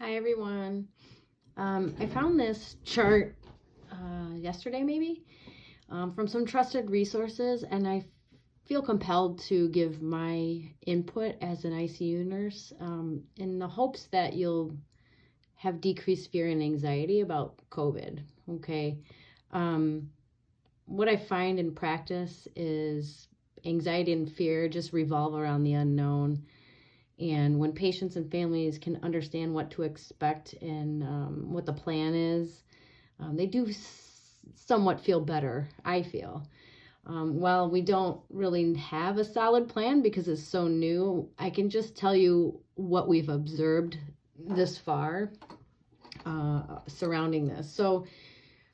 Hi, everyone. I found this chart yesterday, maybe, from some trusted resources, and I feel compelled to give my input as an ICU nurse in the hopes that you'll have decreased fear and anxiety about COVID. Okay. What I find in practice is anxiety and fear just revolve around the unknown. And when patients and families can understand what to expect and what the plan is, they do somewhat feel better, I feel. While we don't really have a solid plan because it's so new, I can just tell you what we've observed this far surrounding this. So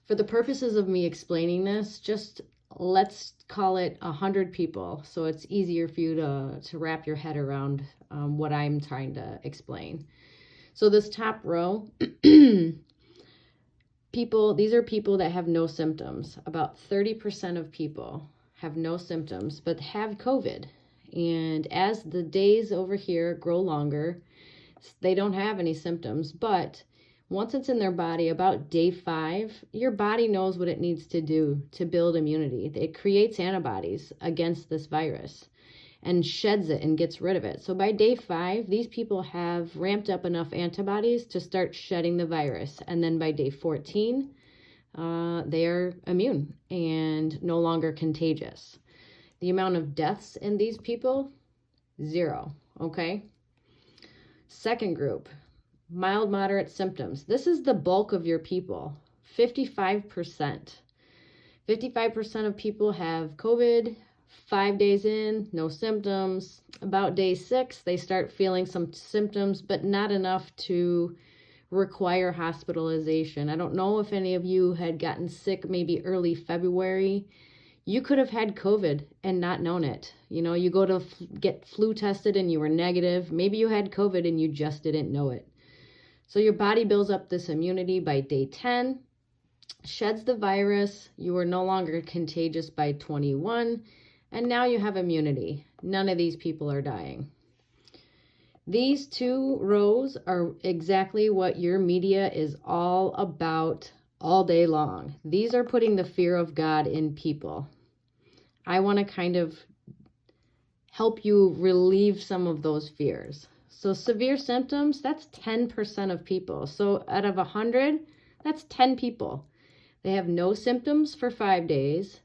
for the purposes of me explaining this, just let's call it 100 people, so it's easier for you to wrap your head around what I'm trying to explain. So this top row, these are people that have no symptoms. About 30% of people have no symptoms but have COVID. And as the days over here grow longer, they don't have any symptoms, but once it's in their body, about day 5, your body knows what it needs to do to build immunity. It creates antibodies against this virus and sheds it and gets rid of it. So by day 5, these people have ramped up enough antibodies to start shedding the virus. And then by day 14, they are immune and no longer contagious. The amount of deaths in these people, 0. Okay. Second group. Mild, moderate symptoms. This is the bulk of your people, 55%. 55% of people have COVID, 5 days in, no symptoms. About day 6, they start feeling some symptoms, but not enough to require hospitalization. I don't know if any of you had gotten sick maybe early February. You could have had COVID and not known it. You know, you go to get flu tested and you were negative. Maybe you had COVID and you just didn't know it. So your body builds up this immunity by day 10, sheds the virus, you are no longer contagious by 21, and now you have immunity. None of these people are dying. These 2 rows are exactly what your media is all about all day long. These are putting the fear of God in people. I want to kind of help you relieve some of those fears. So severe symptoms, that's 10% of people. So out of 100, that's 10 people. They have no symptoms for 5 days.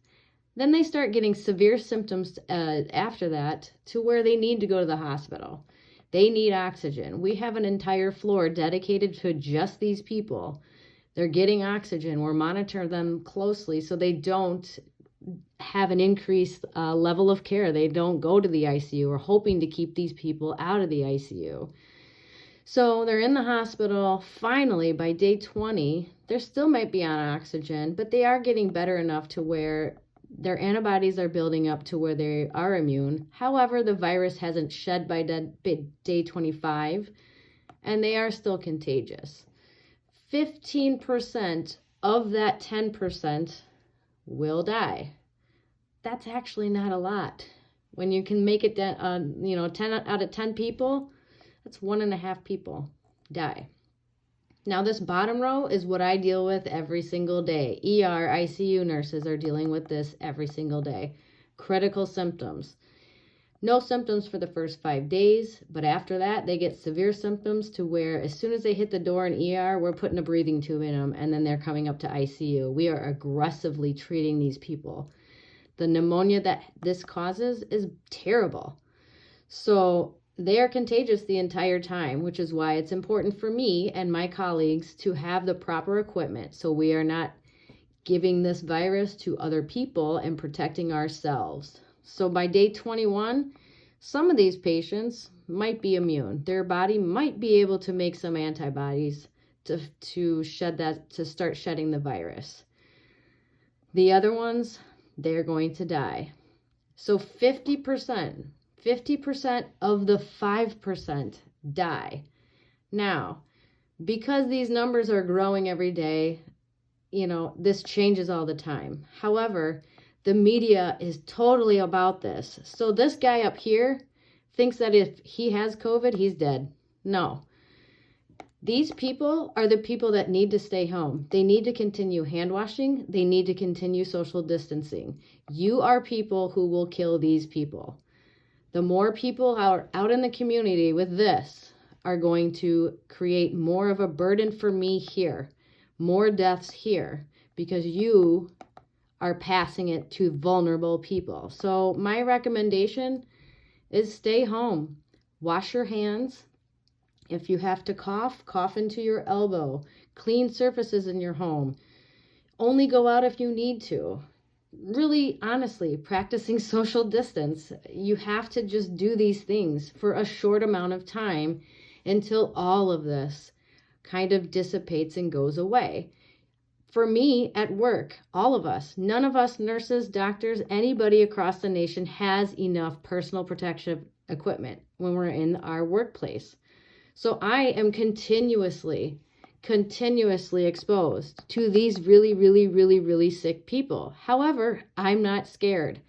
Then they start getting severe symptoms after that to where they need to go to the hospital. They need oxygen. We have an entire floor dedicated to just these people. They're getting oxygen. We're monitoring them closely so they don't have an increased level of care. They don't go to the ICU. We're hoping to keep these people out of the ICU. So they're in the hospital. Finally, by day 20, they still might be on oxygen, but they are getting better enough to where their antibodies are building up to where they are immune. However, the virus hasn't shed by day 25, and they are still contagious. 15% of that 10% will die. That's actually not a lot. When you can make it, 10 out of 10 people, that's 1.5 people die. Now this bottom row is what I deal with every single day. ER, ICU nurses are dealing with this every single day. Critical symptoms. No symptoms for the first 5 days, but after that, they get severe symptoms to where as soon as they hit the door in ER, we're putting a breathing tube in them, and then they're coming up to ICU. We are aggressively treating these people. The pneumonia that this causes is terrible. So they are contagious the entire time, which is why it's important for me and my colleagues to have the proper equipment so we are not giving this virus to other people and protecting ourselves. So by day 21, some of these patients might be immune. Their body might be able to make some antibodies to start shedding the virus. The other ones, they're going to die. So 50% of the 5% die. Now, because these numbers are growing every day, this changes all the time. However, the media is totally about this. So this guy up here thinks that if he has COVID, he's dead. No. These people are the people that need to stay home. They need to continue hand washing. They need to continue social distancing. You are people who will kill these people. The more people are out in the community with this are going to create more of a burden for me here, more deaths here, because you are passing it to vulnerable people. So my recommendation is stay home. Wash your hands. If you have to cough, cough into your elbow. Clean surfaces in your home. Only go out if you need to. Really, honestly, practicing social distance. You have to just do these things for a short amount of time until all of this kind of dissipates and goes away. For me at work, all of us, none of us nurses, doctors, anybody across the nation has enough personal protection equipment when we're in our workplace. So I am continuously exposed to these really sick people. However, I'm not scared.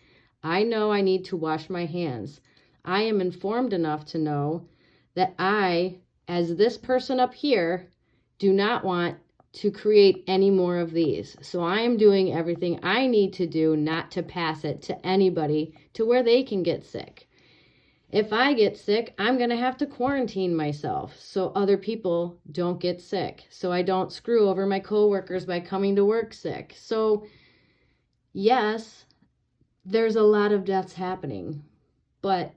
I know I need to wash my hands. I am informed enough to know that I, as this person up here, do not want to create any more of these. So I am doing everything I need to do not to pass it to anybody to where they can get sick. If I get sick, I'm going to have to quarantine myself so other people don't get sick, so I don't screw over my coworkers by coming to work sick. So yes, there's a lot of deaths happening, but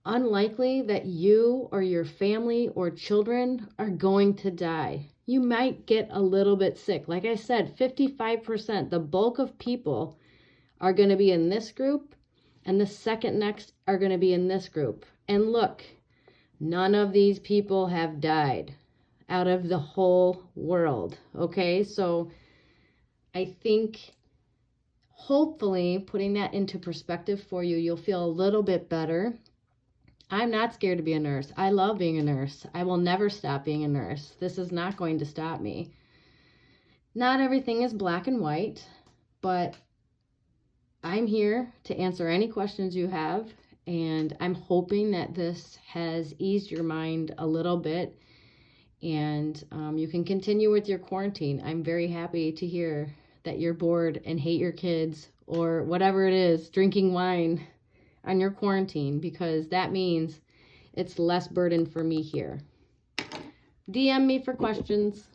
unlikely that you or your family or children are going to die. You might get a little bit sick. Like I said, 55%, the bulk of people are going to be in this group, and the second next are going to be in this group. And look, none of these people have died out of the whole world. Okay, so I think hopefully putting that into perspective for you, you'll feel a little bit better. I'm not scared to be a nurse. I love being a nurse. I will never stop being a nurse. This is not going to stop me. Not everything is black and white, but I'm here to answer any questions you have, and I'm hoping that this has eased your mind a little bit, and you can continue with your quarantine. I'm very happy to hear that you're bored and hate your kids or whatever it is, drinking wine on your quarantine, because that means it's less burden for me here. DM me for questions.